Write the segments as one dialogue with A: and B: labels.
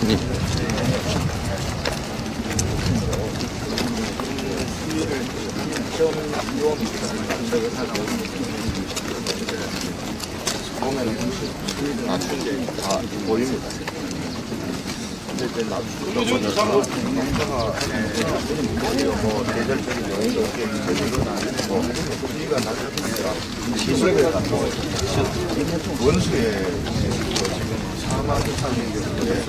A: 네.
B: 보면은 낮춘 게다 보입니다. 근데 이제 낮추다 보니까 뭐 계절적인 요인도 없게 문제는 아니고 수위가 낮아지니까 시설에 뭐 원수에 지금 사망 이상의 경우에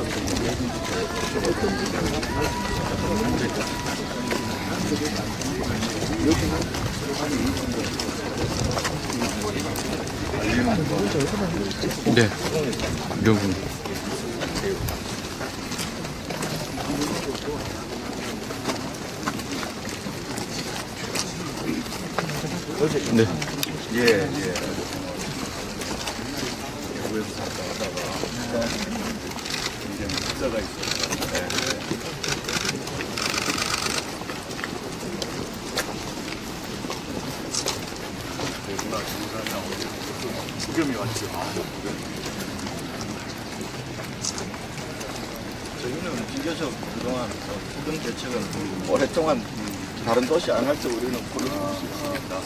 A: 네. 여기. 네.
B: 예. 이제 숫자가 있어요. 구겸이 왔죠. 저희는 비교적 그동안 구금 대책은 오랫동안 다른 도시 안 할 때 우리는 고를 수 있습니다.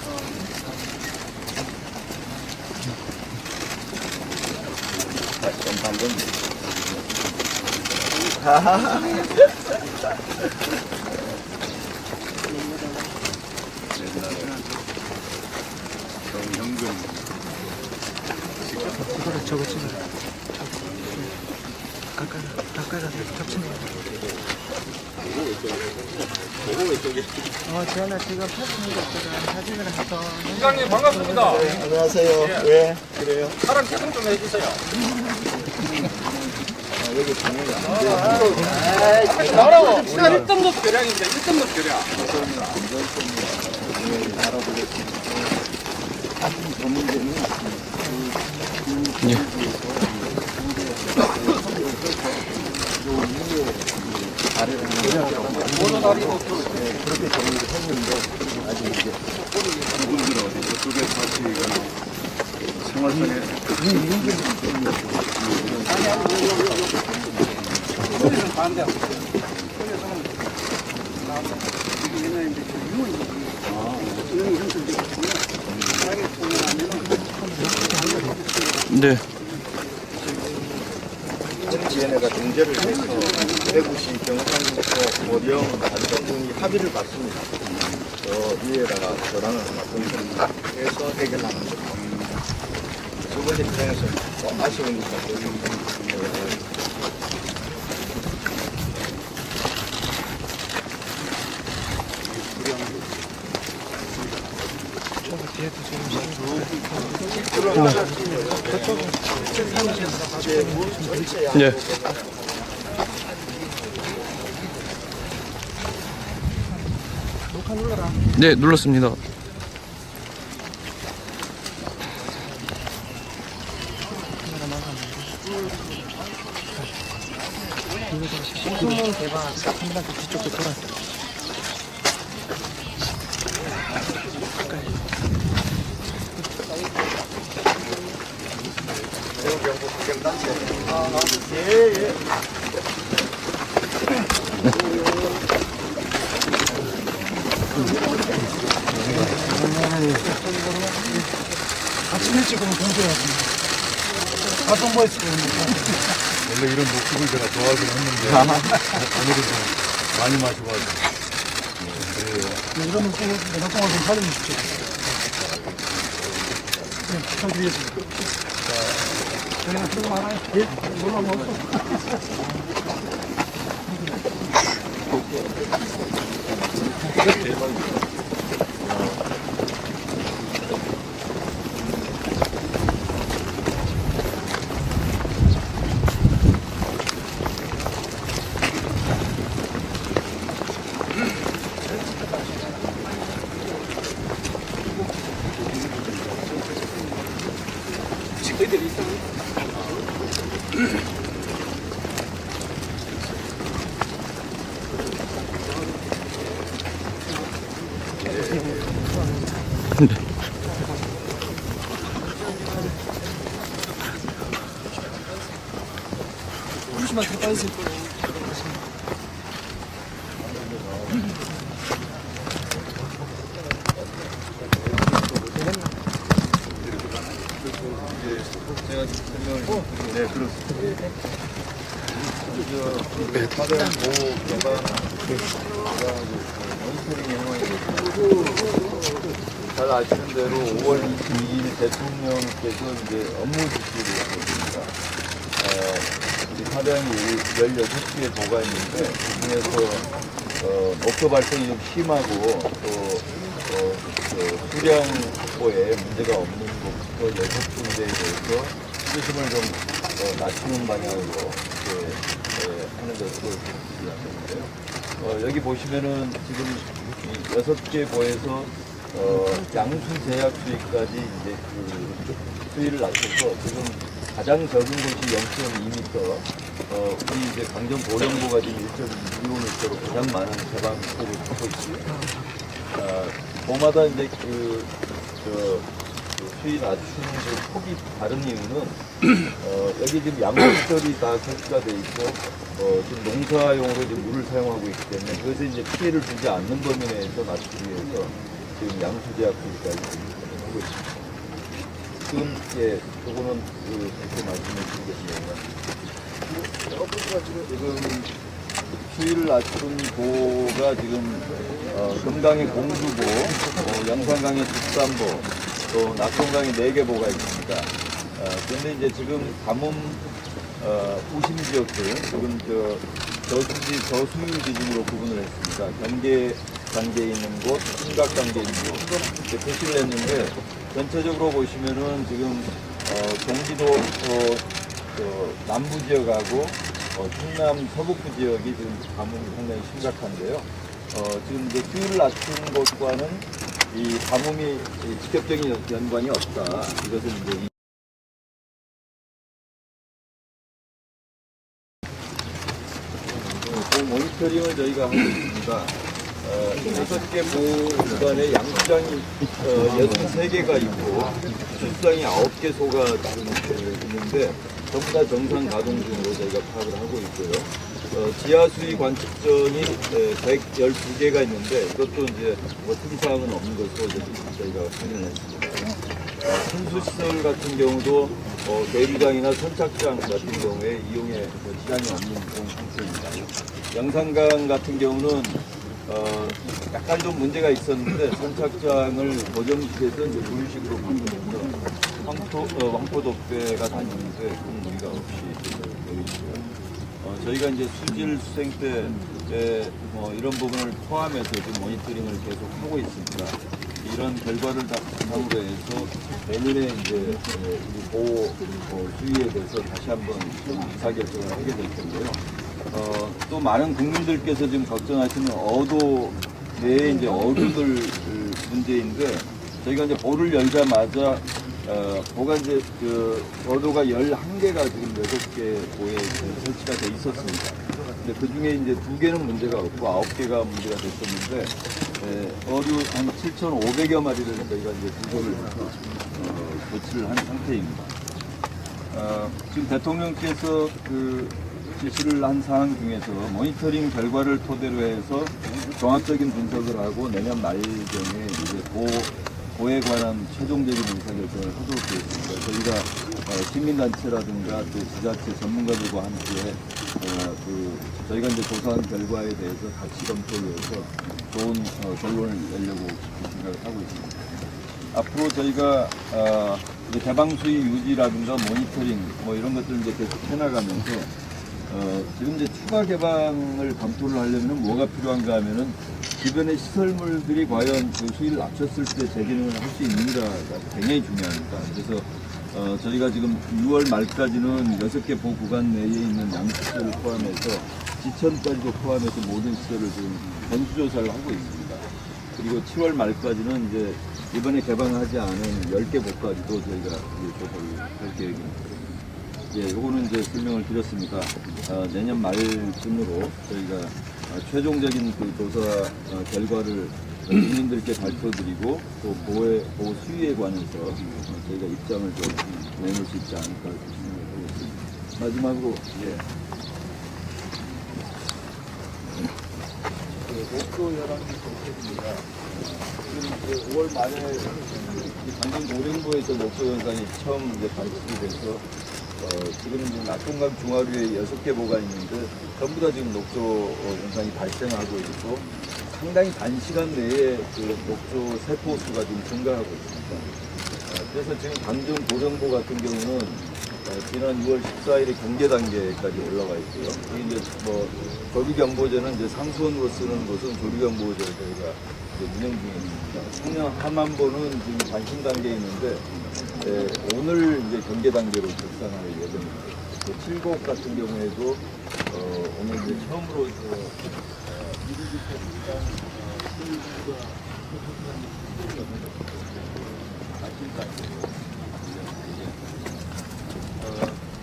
B: 좀 반전. 현금.
C: 이거를 저거 찍어. 가까이 가서 겹치는 거. 저는 지금 패스미거든 사진을 해서.
D: 시장님 반갑습니다.
B: 네, 안녕하세요. 예, 그래요.
D: 사람 체크 좀 해주세요.
B: 여기 장면이 안 돼요.
D: 나라고. 시간 1.5 교량입니다. 1.5 교량.
A: 예.
B: 그렇게 정리를 했는데 아직 이제 이분들은 어디 이쪽에 다시 생활상에
A: 네.
B: 지혜네가 중재를 해서 대구시 경상북도 고령 단정군이 합의를 받습니다. 위에다가 저랑을 하나 분석해서 해결하는 거죠. 두 번째 입장에서 좀 아쉬우니까
A: 네. 네, 눌렀습니다.
C: 신문 대박 한 바퀴 뒤쪽도 돌았어.
B: 예.
C: 아침 일찍 오면 경주해야지. 가성보에서
E: 원래 이런 녹즙을 제가 좋아하긴 했는데 오늘은 좀 많이 마셔가지고
C: 이런 목숨을 내가 동안 좀 살려주십시오. 네, 부탁드리겠습니다. 저희는 조금 하나요? 예? 놀러 먹었어. 12시만 들어가 있을 거예요.
B: 제가 설명을 네, 그렇습니다. 화단 보호 개방 모니터링 상황이 잘 아시는 대로 5월 22일 대통령께서 이제 업무 지시를 하셨습니다. 우리 화단이 16개의 도가 있는데 그중에서 목표 발생이 좀 심하고 또 수량보에 문제가 없는 곳부터 6군데에 대해서 수심을 좀 낮추는 방향으로 하는 것으로 지시하셨는데요. 여기 보시면은 지금 이 6개 보에서 양수 제약 수위까지 이제 그 수위를 낮춰서 지금 가장 적은 곳이 0.2m, 우리 이제 강정 고령보가 지금 1.2km로 가장 많은 개방폭을 갖고 있습니다. 도마다 이제 그 수위 낮추는 그 폭이 다른 이유는 여기 지금 양목들이 다 설치가 돼 있고 지금 농사용으로 지금 물을 사용하고 있기 때문에 그것에 이제 피해를 주지 않는 범위 내에서 낮추기 위해서 지금 양수제약 수위까지 하고 있습니다. 지금 요거는 그렇게 말씀을 드리겠습니다. 지금 수위를 낮춘 보가 지금 금강의 공주보, 영산강의 13보, 또 낙동강의 4개 보가 있습니다. 그런데 이제 지금 가뭄 우심 지역들 지금 저수지 저수유 기준으로 구분을 했습니다. 경계 단계에 있는 곳, 심각 단계에 있는 곳 이렇게 표시를 했는데 전체적으로 보시면은 지금 경기도 남부 지역하고 충남 서북부 지역이 지금 가뭄이 상당히 심각한데요. 지금 이제 수위를 낮춘 곳과는 이 가뭄이 직접적인 연관이 없다. 이것을 이제 그 모니터링을 저희가 하고 있습니다. 6개 보 구간에 양수장이 63개가 있고 수수장이 9개 소가 지금 있는데 전부 다 정상 가동 중으로 저희가 파악을 하고 있고요. 지하 수위 관측전이 112개가 있는데 이것도 이제 뭐 특이사항은 없는 것으로 저희가 확인을 했습니다. 순수시설 같은 경우도 내비장이나 선착장 같은 경우에 이용에 지장이 없는 그런 상태입니다. 영산강 같은 경우는 약간 좀 문제가 있었는데 선착장을 고정식에서 이제 분식으로 바꾸면서 황포독배가 다니는데 그런 무리가 없이 되어 있고요. 저희가 이제 수질 수생 때 이런 부분을 포함해서 지금 모니터링을 계속 하고 있습니다. 이런 결과를 다 바탕으로 해서 내년에 이제 보호 수위에 대해서 다시 한번 의사결정을 하게 될 텐데요. 또 많은 국민들께서 지금 걱정하시는 어도 내에 이제 어류들 문제인데 저희가 이제 보를 열자마자 보가 이제 어도가 11개가 지금 6개 보에 설치가 돼 있었습니다. 근데 그 중에 이제 2개는 문제가 없고 9개가 문제가 됐었는데 어류 한 7,500여 마리를 저희가 이제 구조를 조치를 한 상태입니다. 지금 대통령께서 지시를 한 사항 중에서 모니터링 결과를 토대로 해서 종합적인 분석을 하고 내년 말경에 이제 보에 관한 최종적인 의사결정을 하도록 되어 있습니다. 저희가 시민단체라든가 또 지자체 전문가들과 함께 저희가 이제 조사한 결과에 대해서 같이 검토를 해서 좋은 결론을 내려고 생각을 하고 있습니다. 앞으로 저희가 이제 개방수위 유지라든가 모니터링 이런 것들을 이제 계속 해나가면서 지금 이제 추가 개방을 검토를 하려면 뭐가 필요한가 하면은 주변의 시설물들이 과연 그 수위를 낮췄을 때 재기능을 할 수 있는가가 굉장히 중요합니다. 그래서 저희가 지금 6월 말까지는 6개 보 구간 내에 있는 양시설을 포함해서 지천까지도 포함해서 모든 시설을 지금 전수조사를 하고 있습니다. 그리고 7월 말까지는 이제 이번에 개방하지 않은 10개 보까지도 저희가 조사를 할 계획입니다. 요거는 이제 설명을 드렸습니다. 내년 말쯤으로 저희가 최종적인 그 조사 결과를 국민들께 발표드리고 또 보호 수위에 관해서 저희가 입장을 좀 내놓을 수 있지 않을까 생각하고 있습니다. 마지막으로 녹조 혈압이 정책입니다. 지금 5월 말에 강릉 고령부에서 녹조 현상이 처음 이제 발생이 돼서 지금 이제 낙동강 중하류에 6개 보가 있는데 전부 다 지금 녹조 현상이 발생하고 있고 상당히 단시간 내에 그 녹조 세포 수가 지금 증가하고 있습니다. 그래서 지금 강릉 고령부 같은 경우는 지난 6월 14일에 경계 단계까지 올라가 있고요. 이게 이제 뭐 조류경보제는 이제 상수원으로 쓰는 것은 조류경보제를 저희가 이제 운영 중입니다. 청량 함안보는 지금 관심 단계에 있는데 오늘 이제 경계 단계로 결산할 예정입니다. 그 7곡 같은 경우에도 오늘 이제 처음으로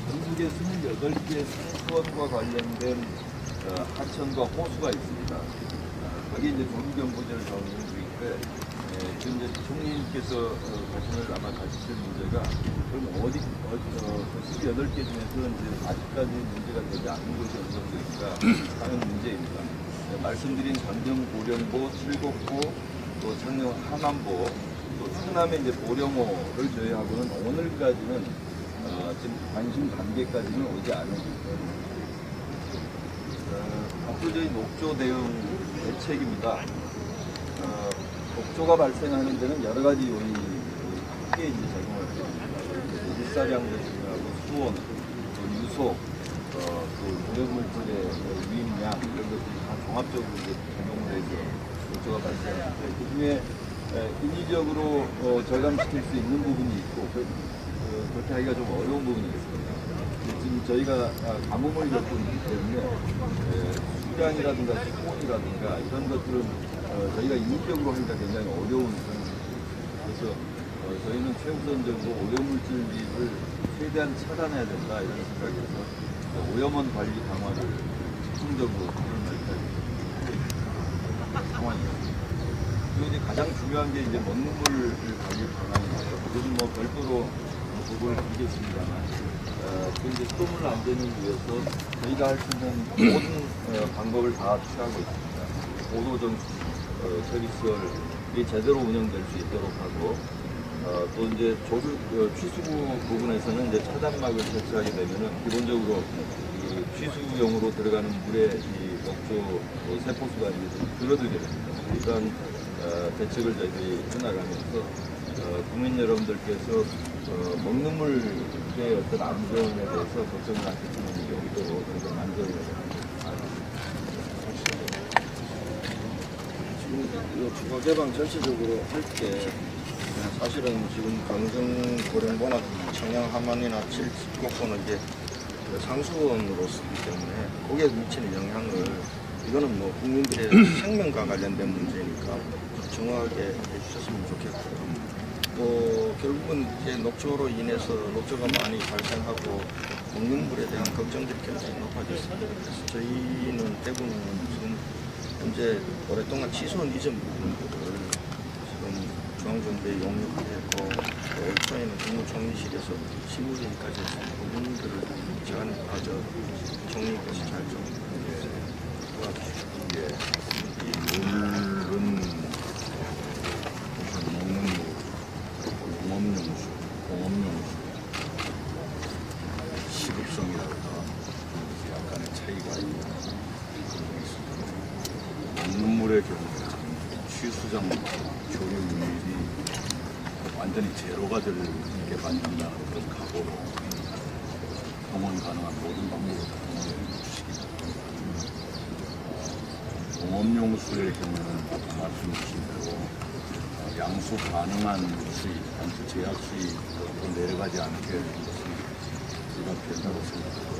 B: 전국에 28개 수원과 관련된 하천과 호수가 있습니다. 거기 이제 조류경보제를 적용 중인데 지금 이제 총리님께서 말씀을 아마 가지실 문제가 그럼 28개 중에서 이제 아직까지 문제가 되지 않은 곳이 어느 정도인가 하는 문제입니다. 말씀드린 강정 고령보, 칠곡보, 또 창녕 함안보, 또 충남의 이제 보령호를 제외하고는 오늘까지는 지금 관심 단계까지는 오지 않은 앞으로 저희 녹조 대응 대책입니다. 녹조가 발생하는 데는 여러 가지 요인이 크게 이제 작용할 겁니다. 일사량도 중요하고 수온, 또 유속, 또 오염물질의 유입량 이런 것들이 다 종합적으로 이제 작용을 해서 녹조가 발생하는데 그 중에 인위적으로 절감시킬 수 있는 부분이 있고 그렇게 하기가 좀 어려운 부분이 있습니다. 지금 저희가 가뭄을 겪고 있기 때문에 수량이라든가 수온이라든가 이런 것들은 저희가 인위적으로 하기가 굉장히 어려운 상황입니다. 그래서 저희는 최우선적으로 오염물질을 최대한 차단해야 된다 이런 생각에서 오염원 관리 강화를 집중적으로 하는 상황입니다. 그리고 이제 가장 중요한 게 이제 먹는 물 관리 방안인데요. 그것은 뭐 별도로 보고를 드리겠습니다만, 그 이제 수돗물 안전을 위해서 저희가 할 수 있는 모든 방법을 다 취하고 있습니다. 보도정 서비스열이 제대로 운영될 수 있도록 하고, 또 이제 취수구 부분에서는 이제 차단막을 설치하게 되면은 기본적으로 그 취수용으로 들어가는 물의 이 녹조 세포수가 이제 좀 줄어들게 됩니다. 이러한 대책을 저희들이 해나가면서 국민 여러분들께서 먹는 물의 어떤 안전에 대해서 걱정을 하시는 용도로 저희가 만들어야
F: 지금 주거 개방 전체적으로 할 때 사실은 지금 강정 고령보나 청양 함안이나 칠곡보는 이제 상수원으로 쓰기 때문에 거기에 미치는 영향을 이거는 뭐 국민들의 생명과 관련된 문제니까 정확하게 해주셨으면 좋겠고요. 또 결국은 이제 녹조로 인해서 녹조가 많이 발생하고 먹는 물에 대한 걱정들이 굉장히 높아졌습니다. 그래서 저희는 대부분 지금 현재 오랫동안 취소한 이전 부분들을 지금 중앙정부에 용역을 했고 올 초에는 국무총리실에서 실무회의까지 해서 부분들을 제가 총리께서 잘 좀 도와주시고
E: 이 물은 우선 먹는 물, 농업용수, 공업용수, 시급성이랄까 약간의 차이가 있는 먹는 물의 경우에 취수장 조류 유입이 완전히 제로가 될 게 맞는다는 그런 각오로 동원 가능한 모든 방법을 동원해 주시기 바랍니다. 공업용수의 경우는 아까 말씀 주신 대로 양수 가능한 수입, 양수 제약 수입으로 내려가지 않게 하는 것은 불가피하다고 생각하고,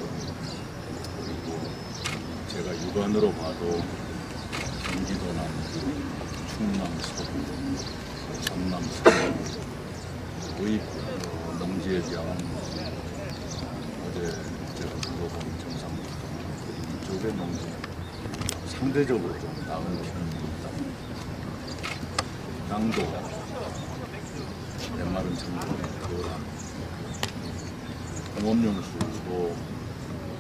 E: 그리고 제가 육안으로 봐도 경기도 남부, 충남 서부, 전남 서부 거의 농지에 비하면 어제 제가 물어본 정상부터 이쪽의 농지는 상대적으로 좀 나은 편입니다. 땅도 옛말은 정도의 덜한 공업용수도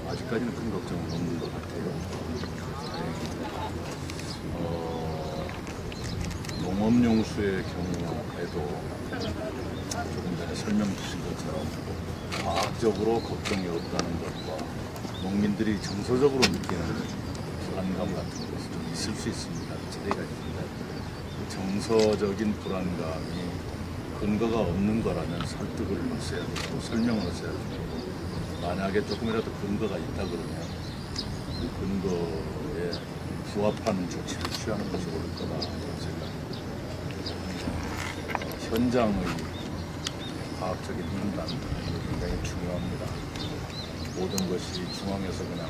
E: 아직까지는 큰 걱정은 없는 것 같아요. 농업용수의 경우에도 조금 전에 설명 주신 것처럼 과학적으로 걱정이 없다는 것과 농민들이 정서적으로 느끼는 불안감 같은 것이 좀 있을 수 있습니다. 차이가 있는데 그 정서적인 불안감이 근거가 없는 거라면 설득을 했어야 되고 설명을 했어야 되고 만약에 조금이라도 근거가 있다 그러면 그 근거에 부합하는 조치를 취하는 것이 옳을 거다 이런 생각입니다. 현장의 과학적인 인간 굉장히 중요합니다. 모든 것이 중앙에서 그냥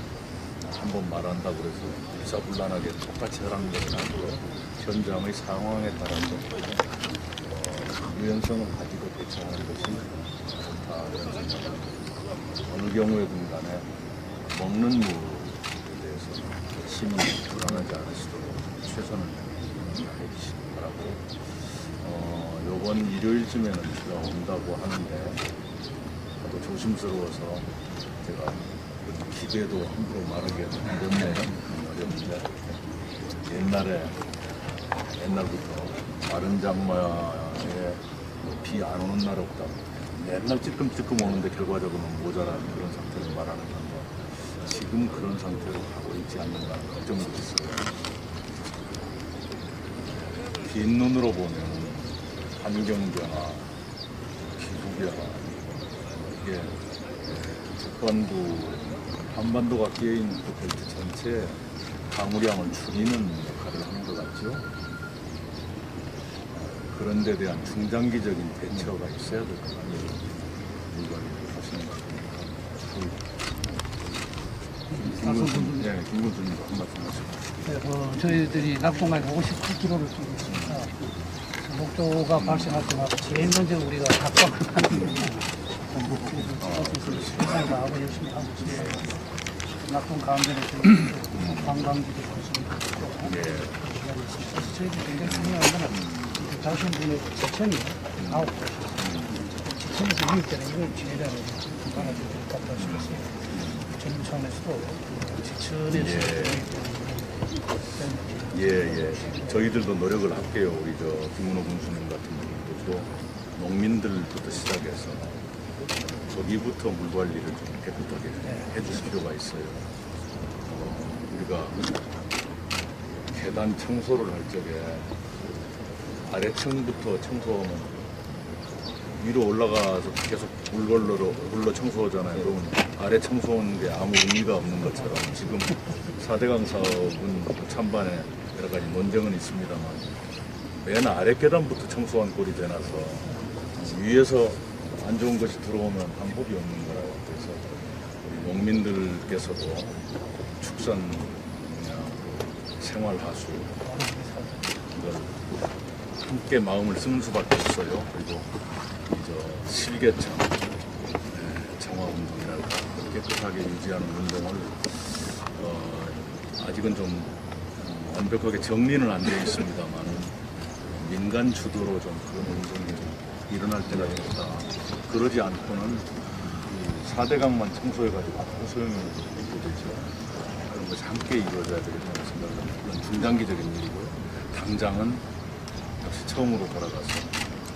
E: 한번 말한다고 해서 일사불란하게 똑같이 하라는 것은 아니고 현장의 상황에 따라서 유연성을 가지고 대처하는 것이 좋다 이런 생각입니다. 어느 경우에든 간에 먹는 물에 대해서 시민이 불안하지 않으시도록 최선을 다해주시기 바라고 이번 일요일쯤에는 비가 온다고 하는데 또 조심스러워서 제가 기대도 함부로 말하기가 어렵네요. 옛날부터 마른 장마에 비 안 오는 날 없다. 맨날 찔끔찔끔 오는데 결과적으로는 모자란 그런 상태를 말하는 건데 지금 그런 상태로 가고 있지 않는가 걱정도 있어요. 긴 눈으로 보면 환경변화, 기후변화 이게 한반도가 끼어있는 그 벨트 전체에 강우량을 줄이는 역할을 하는 것 같죠. 그런 데 대한 중장기적인 대처가 있어야 될 것 같아요. 이걸 하시는 것 같아요. 김군수님 한 말씀 하시죠.
C: 저희들이 낙동강 58km를 뛰고 있습니다. 목조가 발생할 때마다 제일 먼저 우리가 각박을 하는 거예요. 세상 다 하고 열심히 하고 있습니다. 낙동 가운데는 저희 관광지도 벌써 그래서 저희들이 굉장히 중요한 거는 자신분의 지천이 9곳. 지천에서 유입되는 이걸 지혜라고 말아주도록 갖다 주셨어요. 전부 차원에서도 지천에서
E: 저희들도 노력을 할게요. 우리 김문호 군수님 같은 분들도 농민들부터 시작해서 거기부터 물 관리를 좀 깨끗하게 해줄 필요가 있어요. 우리가 계단 청소를 할 적에 아래층부터 청소하면 위로 올라가서 계속 물로 청소하잖아요. 그러면 아래 청소하는 게 아무 의미가 없는 것처럼 지금 4대강 사업은 찬반에 여러 가지 논쟁은 있습니다만 맨 아래 계단부터 청소한 꼴이 되나서 위에서 안 좋은 것이 들어오면 방법이 없는 거라고. 그래서 우리 농민들께서도 축산, 생활하수 이걸 함께 마음을 쓰는 수밖에 없어요. 그리고 실개청, 정화운동이랄까 깨끗하게 유지하는 운동을 아직은 좀 완벽하게 정리는 안 되어 있습니다만 민간 주도로 좀 그런 운동이 일어날 때가 있다. 그러지 않고는 4대강만 청소해가지고 아무 소용이 없게 되죠. 그런 것이 함께 이루어져야 되겠다는 생각을 그런 중장기적인 일이고요. 당장은 역시 처음으로 돌아가서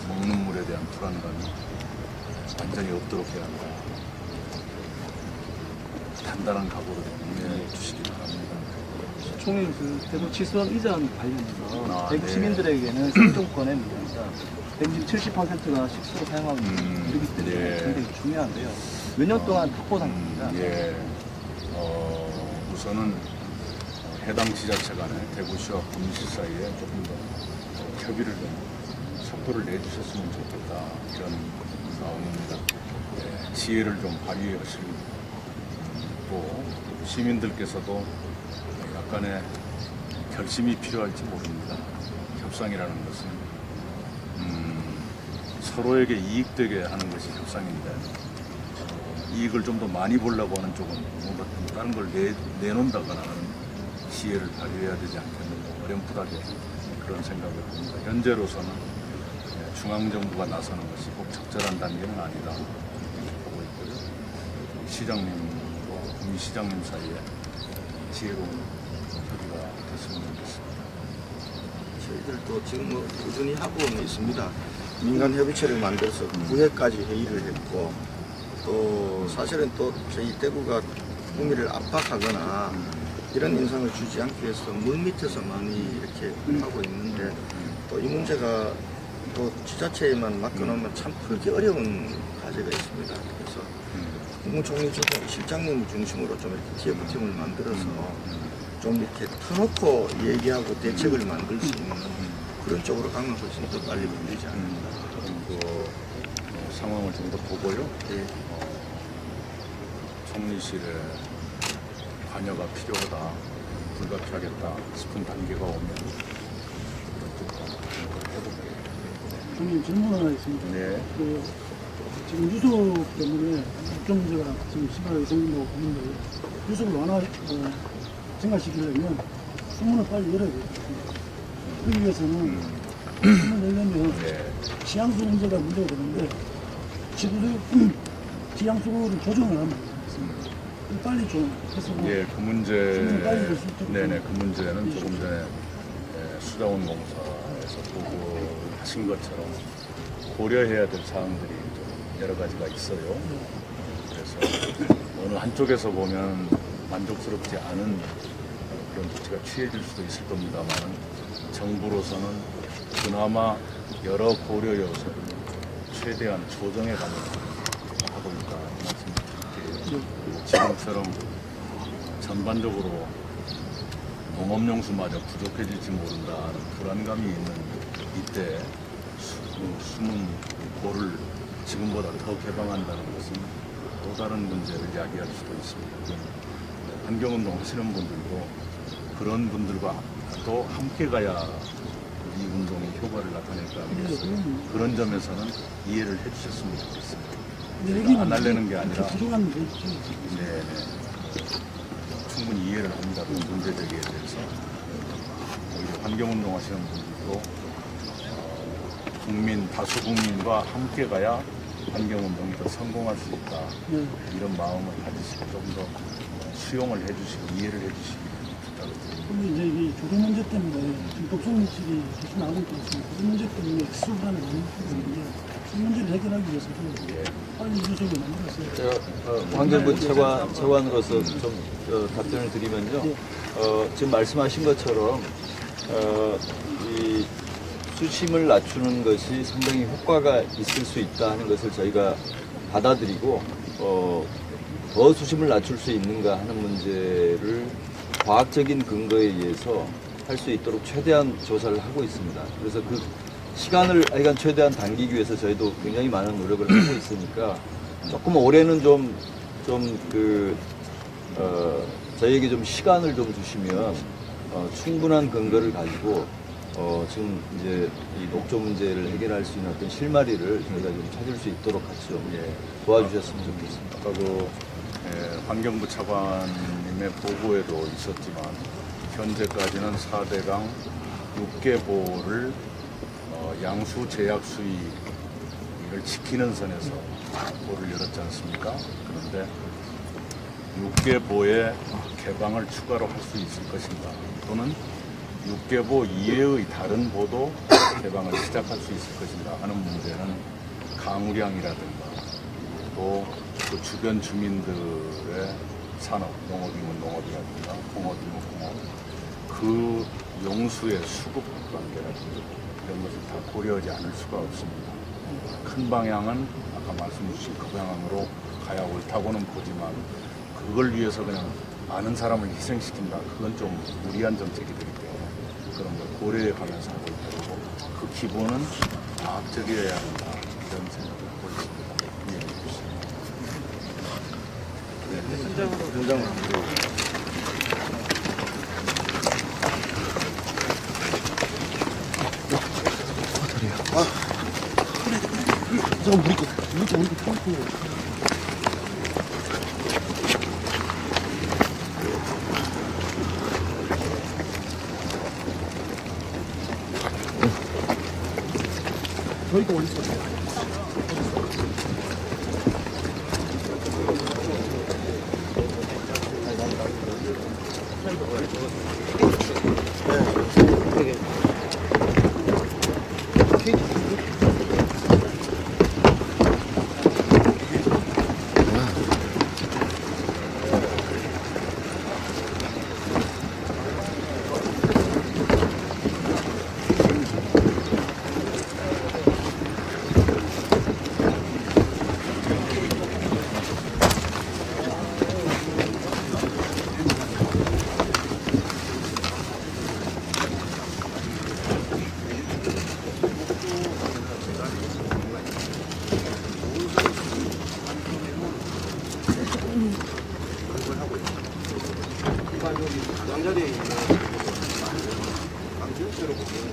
E: 먹는 물에 대한 불안감이 완전히 없도록 해야 한다. 단단한 각오를 임해 주시기 바랍니다.
G: 총리 대구 치수원 이전 관련해서 대구
E: 네.
G: 시민들에게는 생존권의 문제입니다. 지금 70%가 식수로 사용하고 있는 일이기 때문에 굉장히 중요한데요. 몇 년 동안 확보 상태입니다.
E: 우선은 해당 지자체 간에 대구시와 구미시 사이에 조금 더 협의를 좀 속도를 내주셨으면 좋겠다 이런 마음입니다. 지혜를 좀 발휘하시고 시민들께서도 약간의 결심이 필요할지 모릅니다. 협상이라는 것은 서로에게 이익되게 하는 것이 협상인데 이익을 좀 더 많이 보려고 하는 쪽은 뭔가 다른 걸 내놓는다거나 하는 지혜를 발휘해야 되지 않겠는가 어렴풋하게 그런 생각을 합니다. 현재로서는 중앙정부가 나서는 것이 꼭 적절한 단계는 아니다 보고 있고요. 시장님과 구미시장님 사이에 지혜로운 협의가 됐으면 좋겠습니다.
F: 저희들도 지금 뭐 꾸준히 하고는 있습니다. 민간 협의체를 만들어서 9회까지 회의를 했고 또 사실은 또 저희 대구가 구미를 압박하거나 이런 인상을 주지 않기 위해서 물밑에서 많이 이렇게 하고 있는데 또 이 문제가 또 지자체에만 맡겨놓으면 참 풀기 어려운 과제가 있습니다. 그래서 국무총리 실장님 중심으로 좀 이렇게 TF팀을 만들어서 좀 이렇게 터놓고 얘기하고 대책을 만들 수 있는 그런 쪽으로 가면 훨씬 더 빨리 풀리지 않을까.
E: 그 상황을 좀 더 보고요.
F: 예.
E: 총리실에 관여가 필요하다, 불가피하겠다 싶은 단계가 오면
C: 저는 질문 하나 있습니다.
E: 네.
C: 그 지금 유속 때문에 국정 문제가 지금 심하게 생긴다고 보는데 유속을 증가시키려면 수문을 빨리 열어야 되거든요. 그러기 위해서는 수문을 열려면
E: 네.
C: 지향수 문제가 문제가 되는데 지향수를 조정을 하면 되겠습니다. 빨리 좀 해서
E: 예, 그 문제,
C: 수문을 빨리 열 수 있도록
E: 네네, 그 문제는 조금 전에 수자원공사에서 보고하신 것처럼 고려해야 될 사항들이 좀 여러 가지가 있어요. 그래서 어느 한쪽에서 보면 만족스럽지 않은 그런 조치가 취해질 수도 있을 겁니다만 정부로서는 그나마 여러 고려 요소를 최대한 조정해 가면서 하고 있다 말씀드릴게요. 지금처럼 전반적으로 농업용수마저 부족해질지 모른다는 불안감이 있는 이때 숨은 고를 지금보다 더 개방한다는 것은 또 다른 문제를 야기할 수도 있습니다. 환경운동 하시는 분들도 그런 분들과 또 함께 가야 이 운동이 효과를 나타낼 거 아니겠어요? 그런 점에서는 이해를 해주셨으면 좋겠습니다. 안 하려는 게 아니라
C: 부족한 게 있죠.
E: 네네. 충분히 이해를 합니다. 그 문제제기에 대해서. 오히려 환경운동 하시는 분들도 다수 국민과 함께 가야 환경운동이 더 성공할 수 있다.
C: 네.
E: 이런 마음을 가지시고 좀 더 수용을 해주시고 이해를 해주시기 부탁드립니다.
C: 근데 이제 이 조류 문제 때문에 지금 독성 물질이 계속 나오고 있습니다. 그 문제 때문에 수분이 많이 있는데 이 문제를 해결하기 위해서도 빨리 유속을 만들었어요.
B: 제가 환경부 차관으로서 좀 답변을 드리면요. 지금 말씀하신 것처럼 이 수심을 낮추는 것이 상당히 효과가 있을 수 있다 하는 것을 저희가 받아들이고 더 수심을 낮출 수 있는가 하는 문제를 과학적인 근거에 의해서 할 수 있도록 최대한 조사를 하고 있습니다. 그래서 그 시간을 하여간 최대한 당기기 위해서 저희도 굉장히 많은 노력을 하고 있으니까 조금 올해는 저희에게 좀 시간을 좀 주시면 충분한 근거를 가지고 지금 이제 이 녹조 문제를 해결할 수 있는 어떤 실마리를 저희가 좀 찾을 수 있도록 같이 좀 도와주셨으면 좋겠습니다.
E: 아까 환경부 차관님의 보고에도 있었지만 현재까지는 4대강 6개보를 양수 제약 수위를 지키는 선에서 보를 열었지 않습니까? 그런데 6개보의 개방을 추가로 할 수 있을 것인가 또는 6개보 이외의 다른 보도 개방을 시작할 수 있을 것인가 하는 문제는 강우량이라든가 또 그 주변 주민들의 산업, 농업이면 농업이라든가 공업이면 공업 그 용수의 수급 관계라든가 이런 것을 다 고려하지 않을 수가 없습니다. 큰 방향은 아까 말씀 주신 그 방향으로 가야 옳다고는 보지만 그걸 위해서 그냥 많은 사람을 희생시킨다. 그건 좀 무리한 정책이 되기 때문에 그런 걸 고려해 가면서 하고 있고 그 기본은 과학적이어야 한다. 이런 생각을 하고 있습니다. 이해해 주십시오.
F: 현장으로
C: 저희가 어디 있어요?
F: 양자리에 있는 강진수로 보면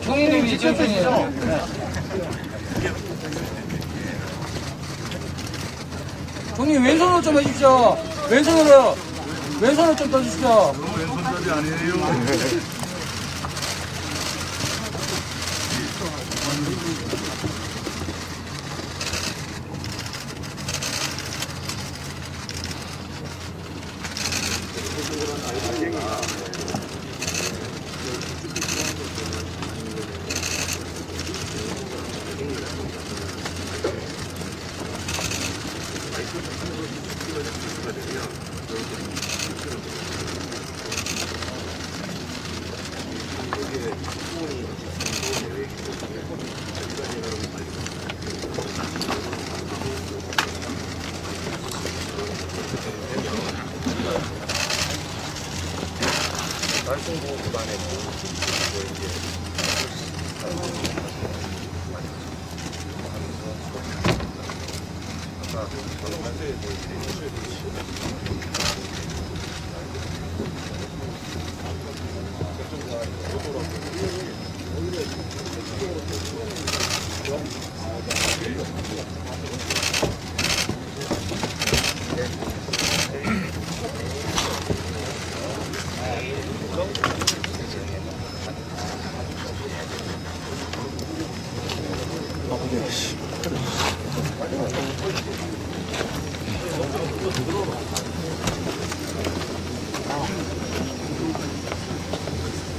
D: 총회님 직접 쓰시죠? 총님 왼손으로 좀 해주십시오. 왼손으로 좀 떠주십시오.
E: 왼손잡이 아니에요.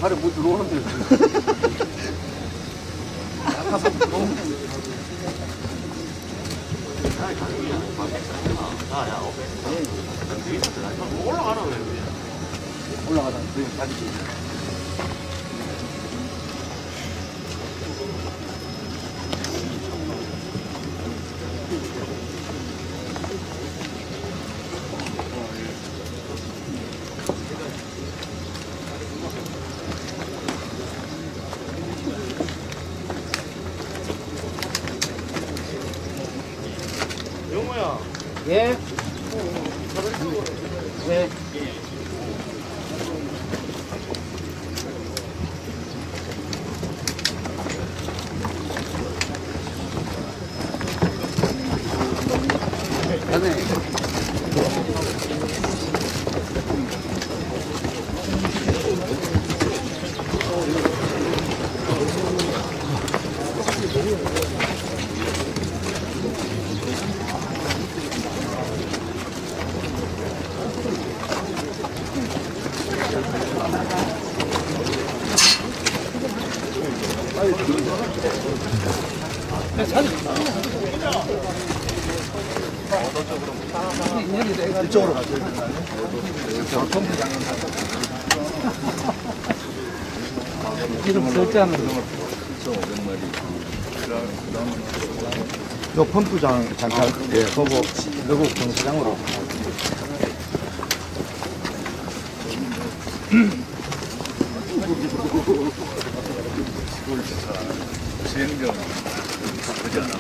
G: 발에 뭐 들어오는데. 올라가다.
D: 예. 예.
F: 이쪽으로 가세요.
C: 이름 절대 안 하는
F: 요 펌프장 잠깐 보고 외국 경기장으로.
E: 시행령 그지 않아.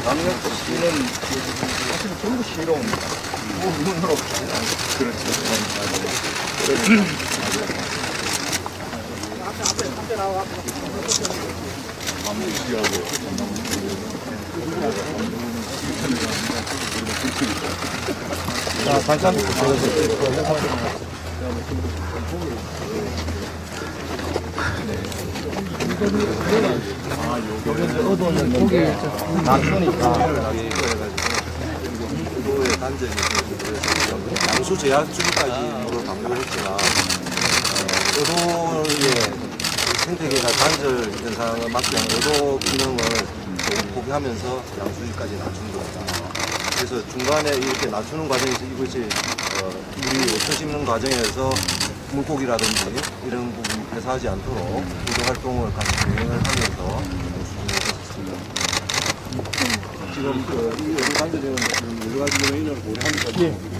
F: 강력시는 사실 전부 시로 옵니다. 문으로. 자, 반찬 얻어오는 고기 낮추니까
H: 양수 제약주까지 방문을 했지만
F: 의도의 생태계가 단절된 상황을 막기 위한 의도 기능을 조금 포기하면서 양수위까지 낮춘 겁니다. 그래서 중간에 이렇게 낮추는 과정에서 이것이 물이 없어지는 과정에서 물고기라든지 이런 부분이 폐사하지 않도록 구조 활동을 같이 진행을 하면서 지금 이 의도 단절되는 여러 가지 요인을 고려하면서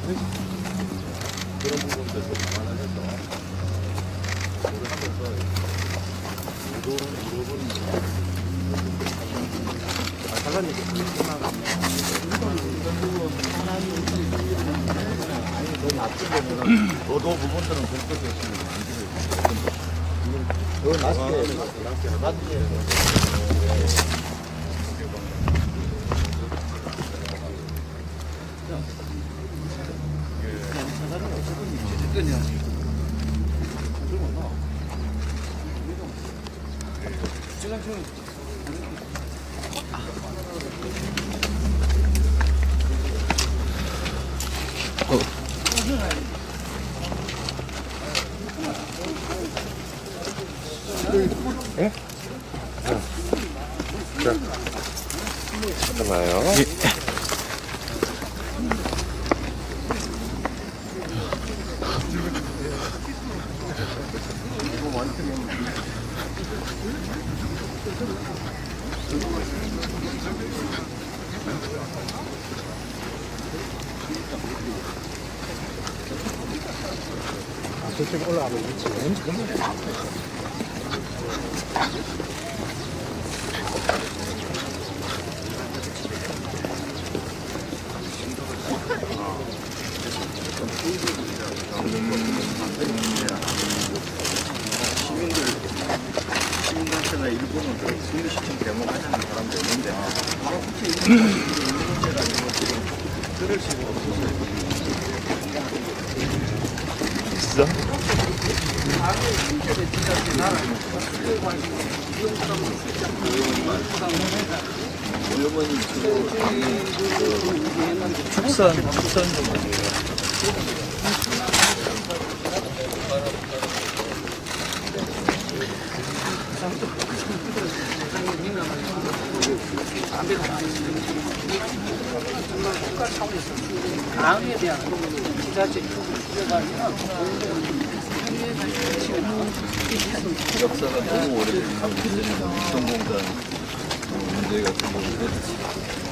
F: 그런 부분들을 감안해서 의도를 잃어버린 산란이
E: 너도 부분들은 별도로
F: 더 낮게
C: 저쪽 올라가면 있지.
E: 시민단체나 일부는 그 승리시청 대목하자는 사람도 있는데 바로 국회 문제가 아니고 지금 들을 수가 없어서
B: 축산 좀 아니에요.
C: 강에 대한 지자체
B: 역사가 너무 오래된 문제는 육성공단 문제가 생기는데